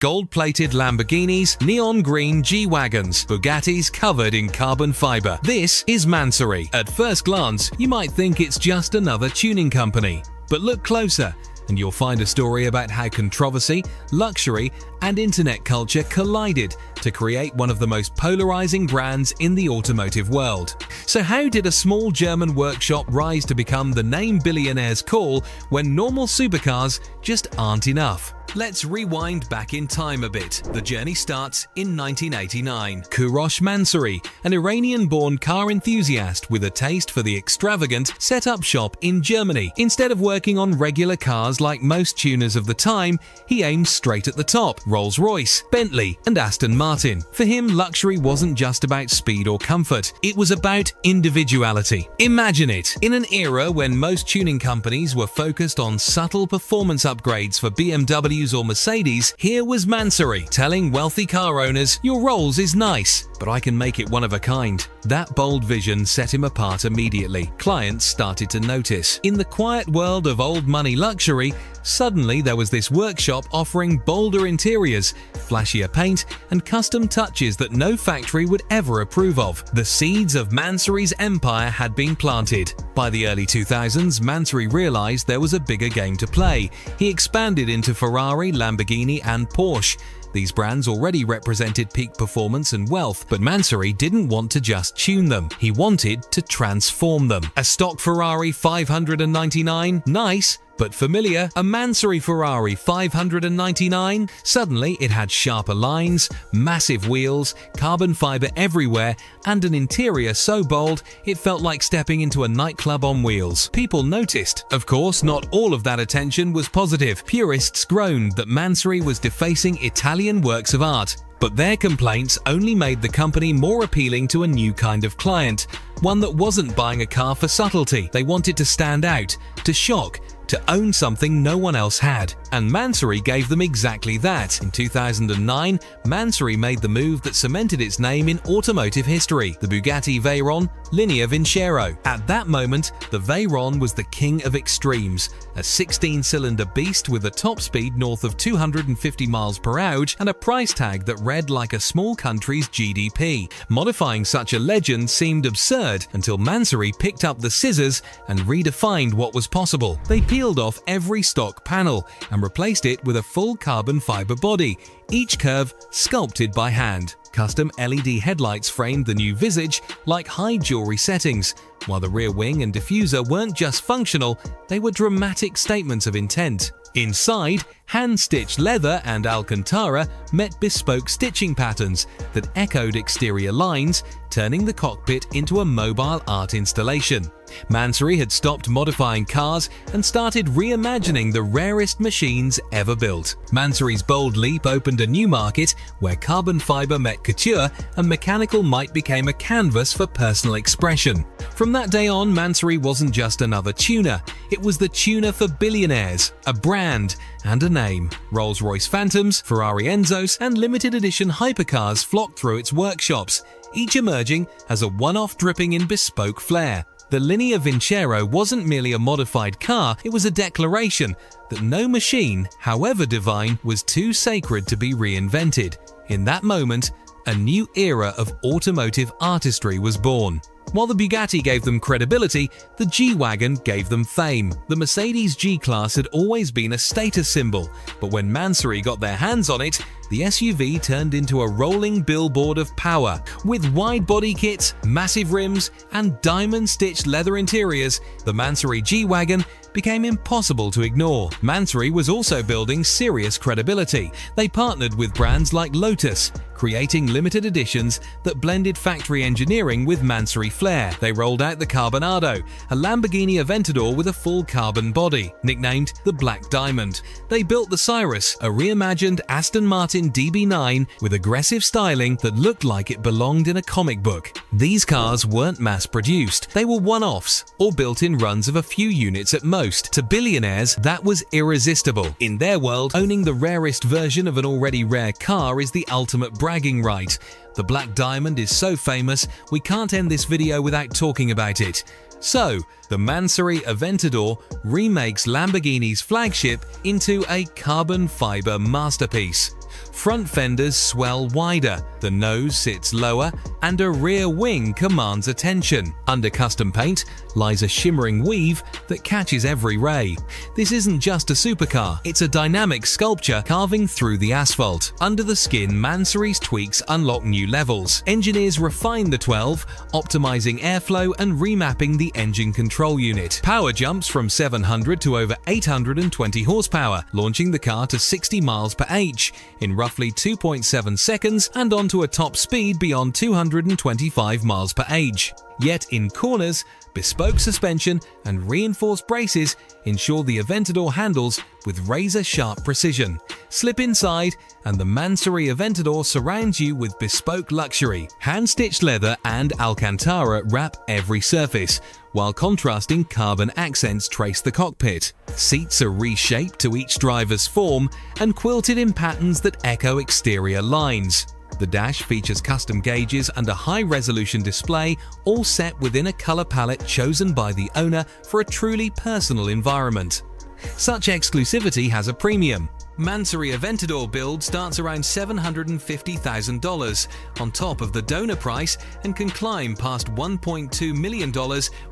Gold-plated Lamborghinis, neon green G-Wagons, Bugattis covered in carbon fiber. This is Mansory. At first glance, you might think it's just another tuning company. But look closer, and you'll find a story about how controversy, luxury, and internet culture collided to create one of the most polarizing brands in the automotive world. So how did a small German workshop rise to become the name billionaires call when normal supercars just aren't enough? Let's rewind back in time a bit. The journey starts in 1989. Kourosh Mansory, an Iranian-born car enthusiast with a taste for the extravagant, set up shop in Germany. Instead of working on regular cars like most tuners of the time, he aimed straight at the top: Rolls-Royce, Bentley, and Aston Martin. For him, luxury wasn't just about speed or comfort, it was about individuality. Imagine it, in an era when most tuning companies were focused on subtle performance upgrades for BMW or Mercedes, here was Mansory telling wealthy car owners, "Your Rolls is nice, but I can make it one of a kind." That bold vision set him apart immediately. Clients started to notice. In the quiet world of old money luxury, suddenly there was this workshop offering bolder interiors, flashier paint, and custom touches that no factory would ever approve of. The seeds of Mansory's empire had been planted. By the early 2000s, Mansory realized there was a bigger game to play. He expanded into Ferrari, Lamborghini, and Porsche. These brands already represented peak performance and wealth, but Mansory didn't want to just tune them. He wanted to transform them. A stock Ferrari 599? Nice, but familiar. A Mansory Ferrari 599? Suddenly it had sharper lines, massive wheels, carbon fiber everywhere, and an interior so bold it felt like stepping into a nightclub on wheels. People noticed. Of course, not all of that attention was positive. Purists groaned that Mansory was defacing Italian works of art. But their complaints only made the company more appealing to a new kind of client, one that wasn't buying a car for subtlety. They wanted to stand out, to shock, to own something no one else had. And Mansory gave them exactly that. In 2009, Mansory made the move that cemented its name in automotive history: the Bugatti Veyron Linea Vincero. At that moment, the Veyron was the king of extremes, a 16-cylinder beast with a top speed north of 250 miles per hour and a price tag that read like a small country's GDP. Modifying such a legend seemed absurd until Mansory picked up the scissors and redefined what was possible. They peeled off every stock panel and replaced it with a full carbon fiber body, each curve sculpted by hand. Custom LED headlights framed the new visage like high jewelry settings, while the rear wing and diffuser weren't just functional, they were dramatic statements of intent. Inside, hand-stitched leather and Alcantara met bespoke stitching patterns that echoed exterior lines, turning the cockpit into a mobile art installation. Mansory had stopped modifying cars and started reimagining the rarest machines ever built. Mansory's bold leap opened a new market where carbon fiber met couture and mechanical might became a canvas for personal expression. From that day on, Mansory wasn't just another tuner, it was the tuner for billionaires, a brand and a name. Rolls-Royce Phantoms, Ferrari Enzos, and limited edition hypercars flocked through its workshops, each emerging as a one-off dripping in bespoke flair. The Linea Vincero wasn't merely a modified car, it was a declaration that no machine, however divine, was too sacred to be reinvented. In that moment, a new era of automotive artistry was born. While the Bugatti gave them credibility, the G-Wagon gave them fame. The Mercedes G-Class had always been a status symbol, but when Mansory got their hands on it, the SUV turned into a rolling billboard of power. With wide body kits, massive rims, and diamond-stitched leather interiors, the Mansory G-Wagon became impossible to ignore. Mansory was also building serious credibility. They partnered with brands like Lotus, creating limited editions that blended factory engineering with Mansory flair. They rolled out the Carbonado, a Lamborghini Aventador with a full carbon body, nicknamed the Black Diamond. They built the Cyrus, a reimagined Aston Martin DB9 with aggressive styling that looked like it belonged in a comic book. These cars weren't mass-produced, they were one-offs, or built in runs of a few units at most. To billionaires, that was irresistible. In their world, owning the rarest version of an already rare car is the ultimate bragging right. The Black Diamond is so famous, we can't end this video without talking about it. So, the Mansory Aventador remakes Lamborghini's flagship into a carbon fiber masterpiece. Front fenders swell wider, the nose sits lower, and a rear wing commands attention. Under custom paint lies a shimmering weave that catches every ray. This isn't just a supercar, it's a dynamic sculpture carving through the asphalt. Under the skin, Mansory's tweaks unlock new levels. Engineers refine the 12, optimizing airflow and remapping the engine control unit. Power jumps from 700 to over 820 horsepower, launching the car to 60 miles per h in roughly 2.7 seconds and onto a top speed beyond 225 miles per h. Yet in corners, bespoke suspension and reinforced braces ensure the Aventador handles with razor-sharp precision. Slip inside and the Mansory Aventador surrounds you with bespoke luxury. Hand-stitched leather and Alcantara wrap every surface, while contrasting carbon accents trace the cockpit. Seats are reshaped to each driver's form and quilted in patterns that echo exterior lines. The dash features custom gauges and a high-resolution display, all set within a color palette chosen by the owner for a truly personal environment. Such exclusivity has a premium. Mansory Aventador build starts around $750,000 on top of the donor price and can climb past $1.2 million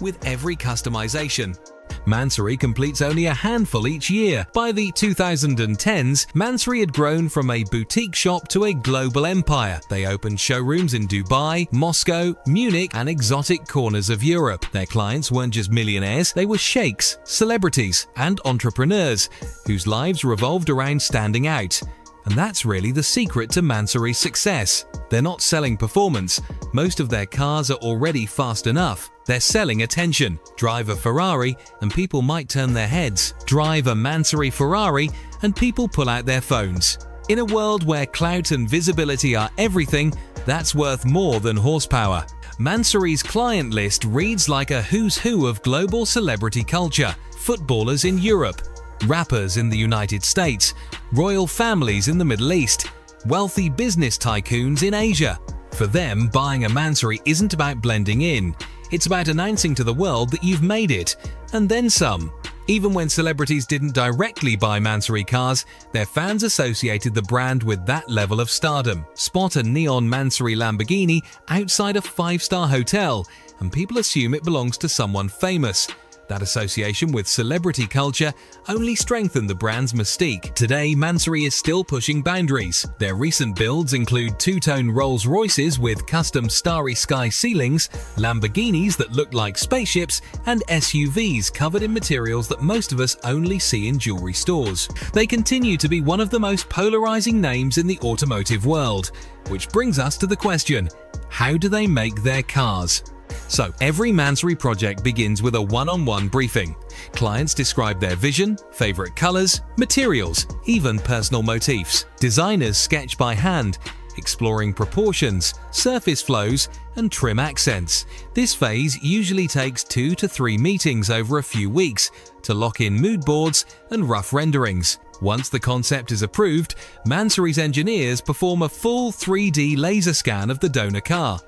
with every customization. Mansory completes only a handful each year. By the 2010s, Mansory had grown from a boutique shop to a global empire. They opened showrooms in Dubai, Moscow, Munich, and exotic corners of Europe. Their clients weren't just millionaires, they were sheikhs, celebrities, and entrepreneurs whose lives revolved around standing out. And that's really the secret to Mansory's success. They're not selling performance. Most of their cars are already fast enough. They're selling attention. Drive a Ferrari and people might turn their heads. Drive a Mansory Ferrari and people pull out their phones. In a world where clout and visibility are everything, that's worth more than horsepower. Mansory's client list reads like a who's who of global celebrity culture. Footballers in Europe, rappers in the United States, royal families in the Middle East, wealthy business tycoons in Asia. For them, buying a Mansory isn't about blending in. It's about announcing to the world that you've made it, and then some. Even when celebrities didn't directly buy Mansory cars, their fans associated the brand with that level of stardom. Spot a neon Mansory Lamborghini outside a five-star hotel, and people assume it belongs to someone famous. That association with celebrity culture only strengthened the brand's mystique. Today, Mansory is still pushing boundaries. Their recent builds include two-tone Rolls-Royces with custom starry sky ceilings, Lamborghinis that look like spaceships, and SUVs covered in materials that most of us only see in jewelry stores. They continue to be one of the most polarizing names in the automotive world, which brings us to the question, how do they make their cars? So, every Mansory project begins with a one-on-one briefing. Clients describe their vision, favorite colors, materials, even personal motifs. Designers sketch by hand, exploring proportions, surface flows, and trim accents. This phase usually takes 2 to 3 meetings over a few weeks to lock in mood boards and rough renderings. Once the concept is approved, Mansory's engineers perform a full 3D laser scan of the donor car.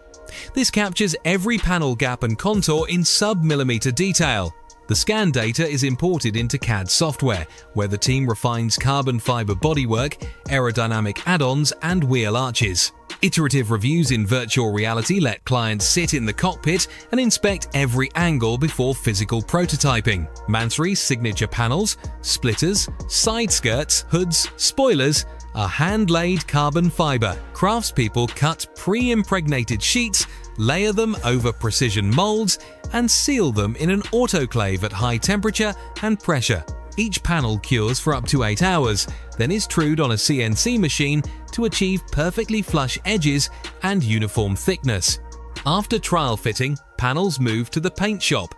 This captures every panel gap and contour in sub-millimeter detail. The scan data is imported into CAD software, where the team refines carbon fiber bodywork, aerodynamic add-ons, and wheel arches. Iterative reviews in virtual reality let clients sit in the cockpit and inspect every angle before physical prototyping. Mansory's signature panels, splitters, side skirts, hoods, spoilers are hand-laid carbon fiber. Craftspeople cut pre-impregnated sheets, layer them over precision molds, and seal them in an autoclave at high temperature and pressure. Each panel cures for up to 8 hours, then is trued on a CNC machine to achieve perfectly flush edges and uniform thickness. After trial fitting, panels move to the paint shop.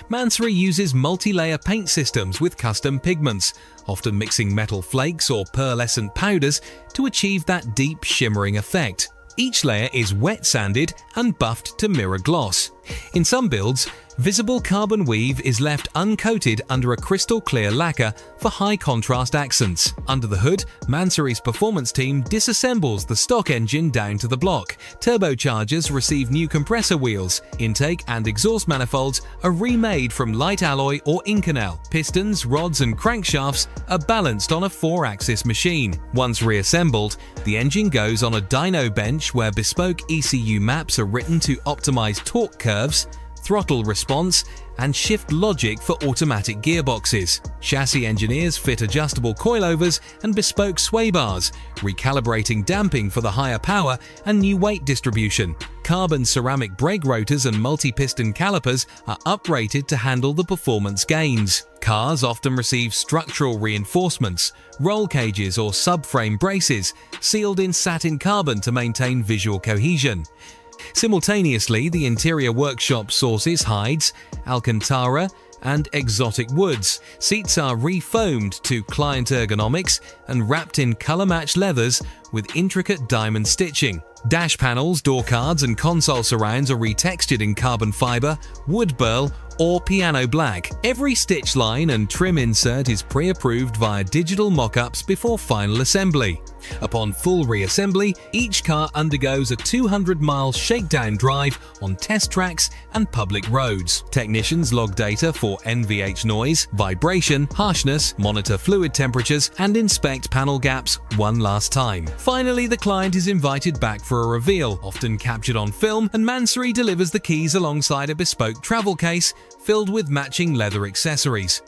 Mansory uses multi-layer paint systems with custom pigments, often mixing metal flakes or pearlescent powders to achieve that deep shimmering effect. Each layer is wet sanded and buffed to mirror gloss. In some builds, visible carbon weave is left uncoated under a crystal clear lacquer for high contrast accents. Under the hood, Mansory's performance team disassembles the stock engine down to the block. Turbochargers receive new compressor wheels. Intake and exhaust manifolds are remade from light alloy or Inconel. Pistons, rods and crankshafts are balanced on a 4-axis machine. Once reassembled, the engine goes on a dyno bench where bespoke ECU maps are written to optimize torque curves, throttle response, and shift logic for automatic gearboxes. Chassis engineers fit adjustable coilovers and bespoke sway bars, recalibrating damping for the higher power and new weight distribution. Carbon ceramic brake rotors and multi-piston calipers are uprated to handle the performance gains. Cars often receive structural reinforcements, roll cages or subframe braces, sealed in satin carbon to maintain visual cohesion. Simultaneously, the interior workshop sources hides, alcantara, and exotic woods. Seats are refoamed to client ergonomics and wrapped in color-matched leathers with intricate diamond stitching. Dash panels, door cards, and console surrounds are retextured in carbon fiber, wood burl, or piano black. Every stitch line and trim insert is pre-approved via digital mock-ups before final assembly. Upon full reassembly, each car undergoes a 200-mile shakedown drive on test tracks and public roads. Technicians log data for NVH noise, vibration, harshness, monitor fluid temperatures, and inspect panel gaps one last time. Finally, the client is invited back for a reveal, often captured on film, and Mansory delivers the keys alongside a bespoke travel case filled with matching leather accessories.